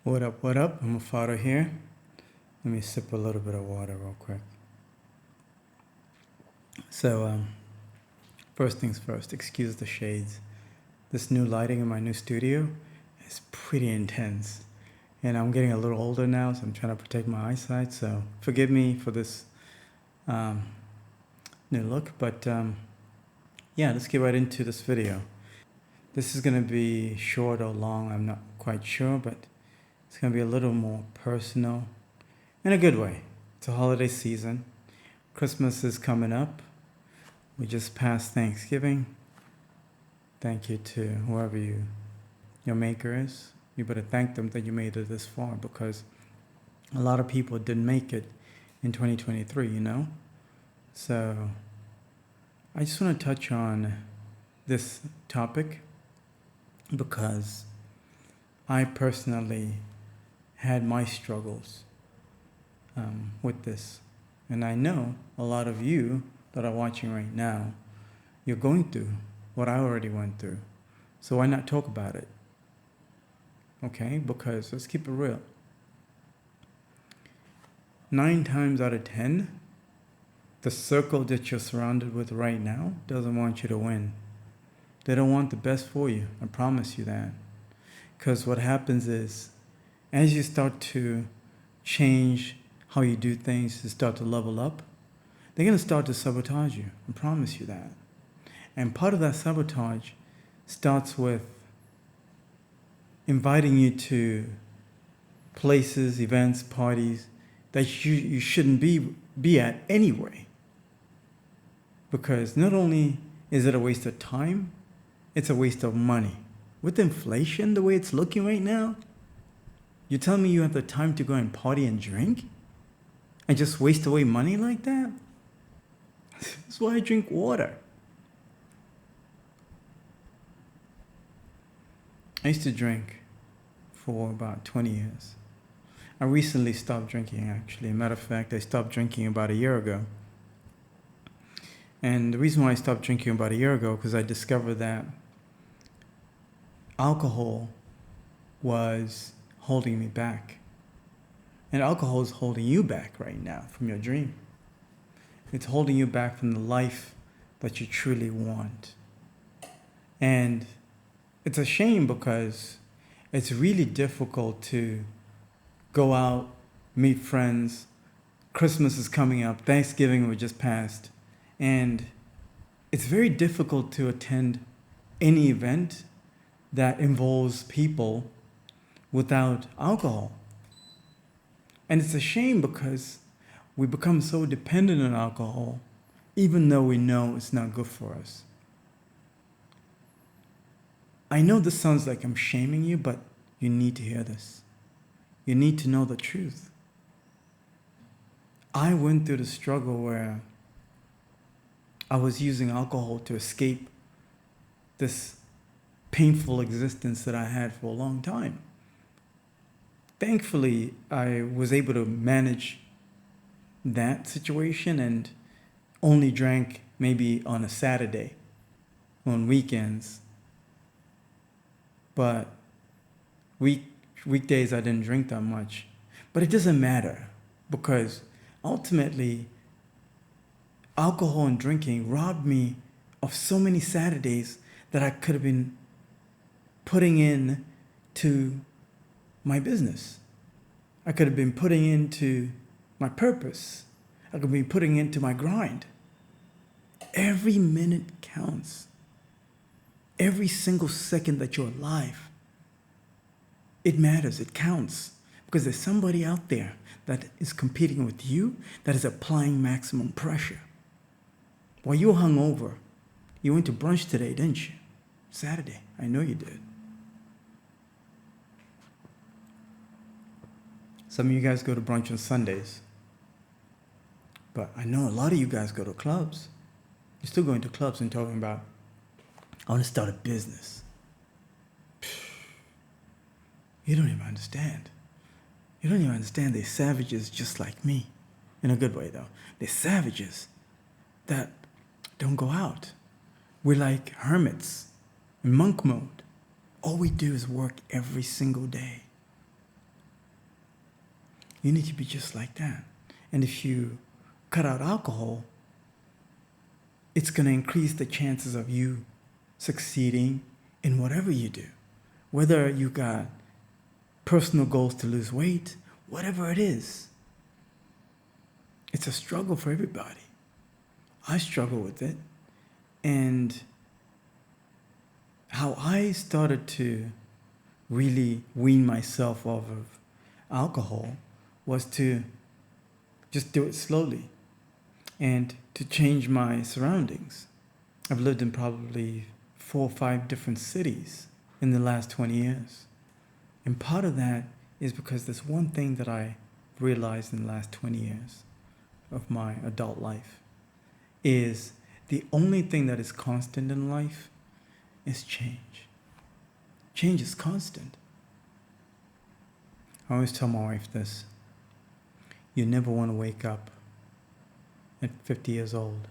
What up, what up? I'm Afado here. Let me sip a little bit of water real quick. So, first things first, excuse the shades. This new lighting in my new studio is pretty intense. And I'm getting a little older now, so I'm trying to protect my eyesight. So, forgive me for this new look. But yeah, let's get right into this video. This is going to be short or long, I'm not quite sure, but it's going to be a little more personal in a good way. It's a holiday season. Christmas is coming up. We just passed Thanksgiving. Thank you to whoever your maker is. You better thank them that you made it this far, because a lot of people didn't make it in 2023, you know? So I just want to touch on this topic because I personally had my struggles with this. And I know a lot of you that are watching right now, you're going through what I already went through. So why not talk about it? Okay, because let's keep it real. 9 times out of 10, the circle that you're surrounded with right now doesn't want you to win. They don't want the best for you, I promise you that. Because what happens is, as you start to change how you do things, to start to level up, they're going to start to sabotage you, I promise you that. And part of that sabotage starts with inviting you to places, events, parties that you shouldn't be at anyway. Because not only is it a waste of time, it's a waste of money. With inflation the way it's looking right now, you tell me you have the time to go and party and drink? And just waste away money like that? That's why I drink water. I used to drink for about 20 years. I recently stopped drinking, actually. Matter of fact, I stopped drinking about a year ago. And the reason why I stopped drinking about a year ago, because I discovered that alcohol was holding me back. And alcohol is holding you back right now from your dream. It's holding you back from the life that you truly want. And it's a shame because it's really difficult to go out, meet friends. Christmas is coming up. Thanksgiving was just passed. And it's very difficult to attend any event that involves people without alcohol. And it's a shame because we become so dependent on alcohol, even though we know it's not good for us. I know this sounds like I'm shaming you, but you need to hear this. You need to know the truth. I went through the struggle where I was using alcohol to escape this painful existence that I had for a long time. Thankfully, I was able to manage that situation and only drank maybe on a Saturday, on weekends. But weekdays I didn't drink that much. But it doesn't matter because ultimately alcohol and drinking robbed me of so many Saturdays that I could have been putting in to my business. I could have been putting into my purpose. I could be putting into my grind. Every minute counts. Every single second that you're alive, it matters, it counts. Because there's somebody out there that is competing with you, that is applying maximum pressure. While you're hungover, you went to brunch today, didn't you? Saturday, I know you did. Some of you guys go to brunch on Sundays. But I know a lot of you guys go to clubs. You're still going to clubs and talking about, I want to start a business. You don't even understand. You don't even understand they're savages just like me. In a good way, though. They're savages that don't go out. We're like hermits in monk mode. All we do is work every single day. You need to be just like that. And if you cut out alcohol, it's going to increase the chances of you succeeding in whatever you do. Whether you got personal goals to lose weight, whatever it is. It's a struggle for everybody. I struggle with it. And how I started to really wean myself off of alcohol was to just do it slowly and to change my surroundings. I've lived in probably 4 or 5 different cities in the last 20 years. And part of that is because there's one thing that I realized in the last 20 years of my adult life is the only thing that is constant in life is change. Change is constant. I always tell my wife this. You never want to wake up at 50 years old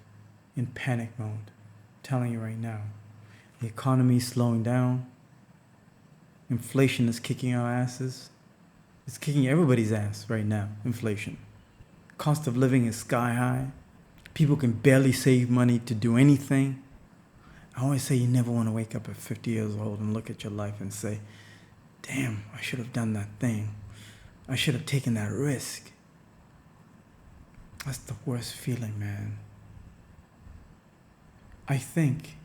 in panic mode. I'm telling you right now. The economy is slowing down. Inflation is kicking our asses. It's kicking everybody's ass right now, inflation. Cost of living is sky high. People can barely save money to do anything. I always say you never want to wake up at 50 years old and look at your life and say, damn, I should have done that thing. I should have taken that risk. That's the worst feeling, man. I think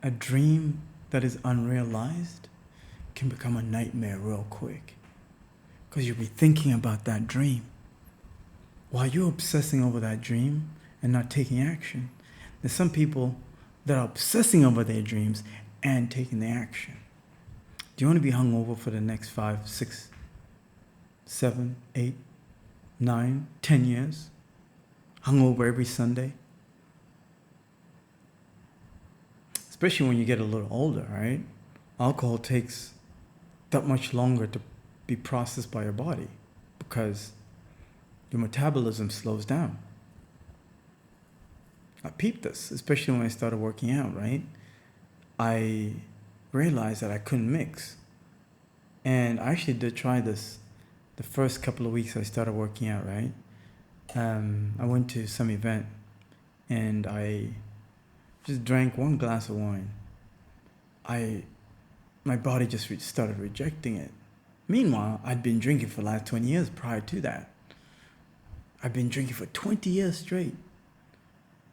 a dream that is unrealized can become a nightmare real quick. Because you'll be thinking about that dream. While you're obsessing over that dream and not taking action, there's some people that are obsessing over their dreams and taking the action. Do you want to be hungover for the next 5, 6, 7, 8, 9, 10 years? Hungover every Sunday? Especially when you get a little older, right? Alcohol takes that much longer to be processed by your body because your metabolism slows down. I peeped this, especially when I started working out, right? I realized that I couldn't mix. And I actually did try this the first couple of weeks I started working out, right? I went to some event and I just drank 1 glass of wine. My body just started rejecting it. Meanwhile, I'd been drinking for the last 20 years prior to that. I've been drinking for 20 years straight.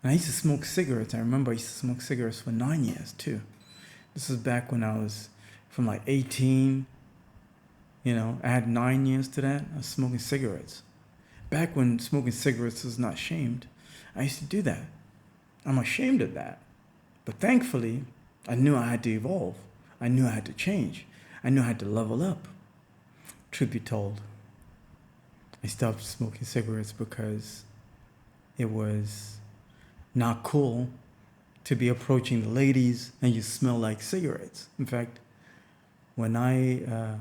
And I used to smoke cigarettes. I remember I used to smoke cigarettes for 9 years too. This was back when I was from like 18, I had 9 years to that. I was smoking cigarettes. Back when smoking cigarettes was not shamed, I used to do that. I'm ashamed of that. But thankfully, I knew I had to evolve. I knew I had to change. I knew I had to level up. Truth be told, I stopped smoking cigarettes because it was not cool to be approaching the ladies and you smell like cigarettes. In fact, when I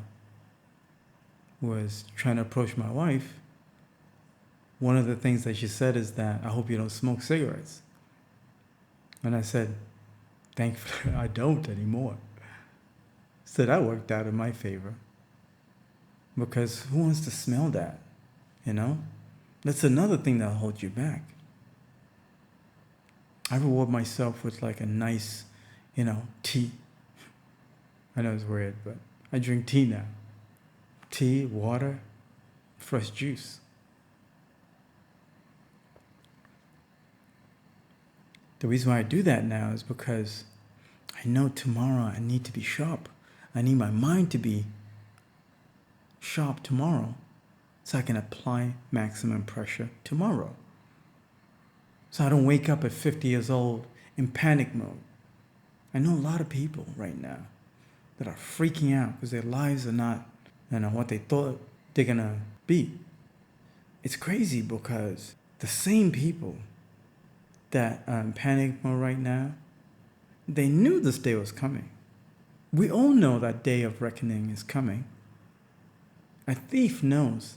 was trying to approach my wife, one of the things that she said is that, I hope you don't smoke cigarettes. And I said, thankfully I don't anymore. So that worked out in my favor. Because who wants to smell that? That's another thing that holds you back. I reward myself with like a nice, tea. I know it's weird, but I drink tea now. Tea, water, fresh juice. The reason why I do that now is because I know tomorrow I need to be sharp. I need my mind to be sharp tomorrow so I can apply maximum pressure tomorrow. So I don't wake up at 50 years old in panic mode. I know a lot of people right now that are freaking out because their lives are not, what they thought they're going to be. It's crazy because the same people that are in panic mode right now, they knew this day was coming. We all know that day of reckoning is coming. A thief knows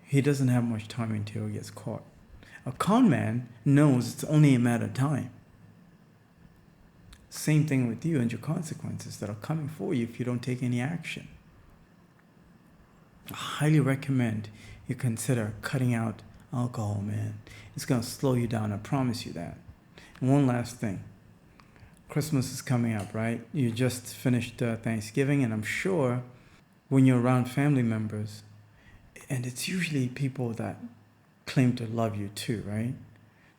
he doesn't have much time until he gets caught. A con man knows it's only a matter of time. Same thing with you and your consequences that are coming for you if you don't take any action. I highly recommend you consider cutting out alcohol, man. It's going to slow you down. I promise you that. And one last thing. Christmas is coming up, right? You just finished Thanksgiving, and I'm sure when you're around family members, and it's usually people that claim to love you too, right?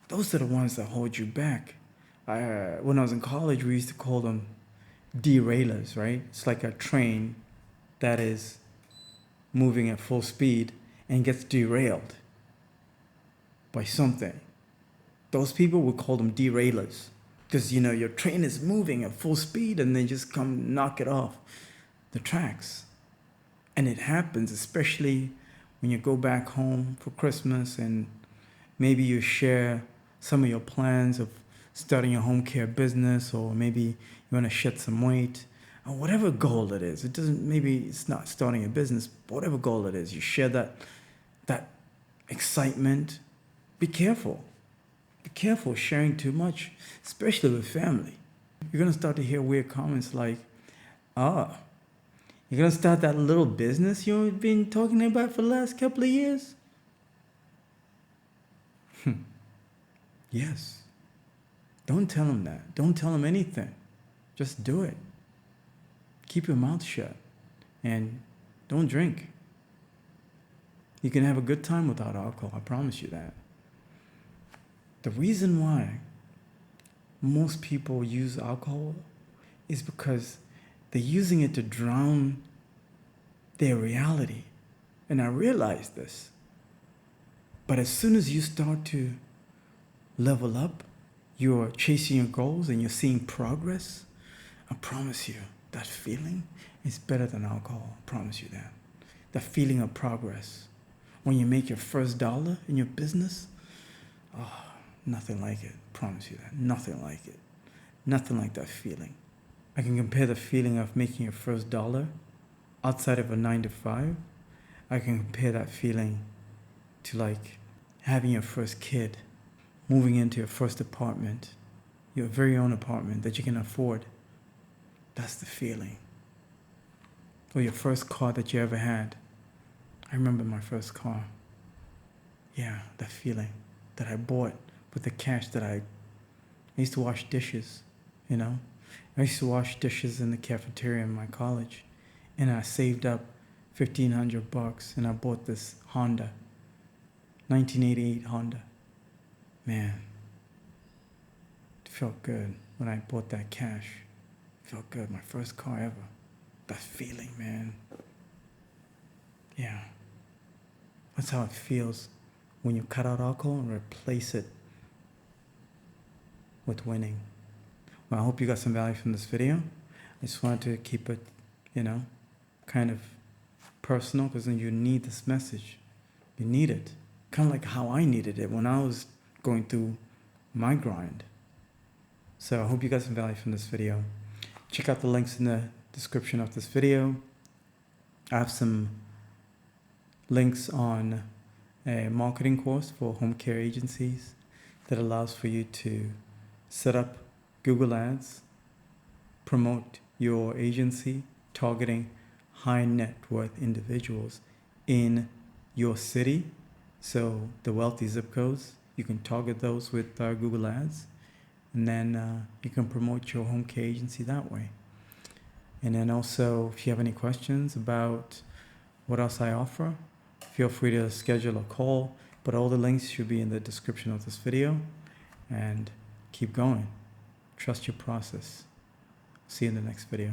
Those are the ones that hold you back. When I was in college, we used to call them derailers, right? It's like a train that is moving at full speed and gets derailed by something. Those people, would call them derailers, because your train is moving at full speed and they just come knock it off the tracks. And it happens, especially when you go back home for Christmas and maybe you share some of your plans of starting a home care business, or maybe you want to shed some weight, or whatever goal it is. Maybe it's not starting a business, but whatever goal it is, you share that excitement. Be careful. Be careful sharing too much, especially with family. You're going to start to hear weird comments like, you're going to start that little business you've been talking about for the last couple of years? Yes. Don't tell them that. Don't tell them anything. Just do it. Keep your mouth shut and don't drink. You can have a good time without alcohol, I promise you that. The reason why most people use alcohol is because they're using it to drown their reality. And I realize this. But as soon as you start to level up, you're chasing your goals and you're seeing progress, I promise you, that feeling is better than alcohol. I promise you that. The feeling of progress. When you make your first dollar in your business, nothing like it. I promise you that. Nothing like it. Nothing like that feeling. I can compare the feeling of making your first dollar outside of a 9-to-5. I can compare that feeling to like having your first kid, moving into your first apartment, your very own apartment that you can afford. That's the feeling. Or your first car that you ever had. I remember my first car. Yeah, that feeling that I bought with the cash that I used to wash dishes, I used to wash dishes in the cafeteria in my college, and I saved up $1,500 and I bought this Honda, 1988 Honda. Man, it felt good when I bought that cash. It felt good, my first car ever. That feeling, man. Yeah. That's how it feels when you cut out alcohol and replace it with winning. Well, I hope you got some value from this video. I just wanted to keep it, kind of personal, because you need this message. You need it. Kind of like how I needed it when I was going through my grind. So I hope you got some value from this video. Check out the links in the description of this video. I have some links on a marketing course for home care agencies that allows for you to set up Google Ads, promote your agency targeting high net worth individuals in your city. So the wealthy zip codes, you can target those with Google Ads, and then you can promote your home care agency that way. And then also, if you have any questions about what else I offer, feel free to schedule a call, but all the links should be in the description of this video. And keep going. Trust your process. See you in the next video.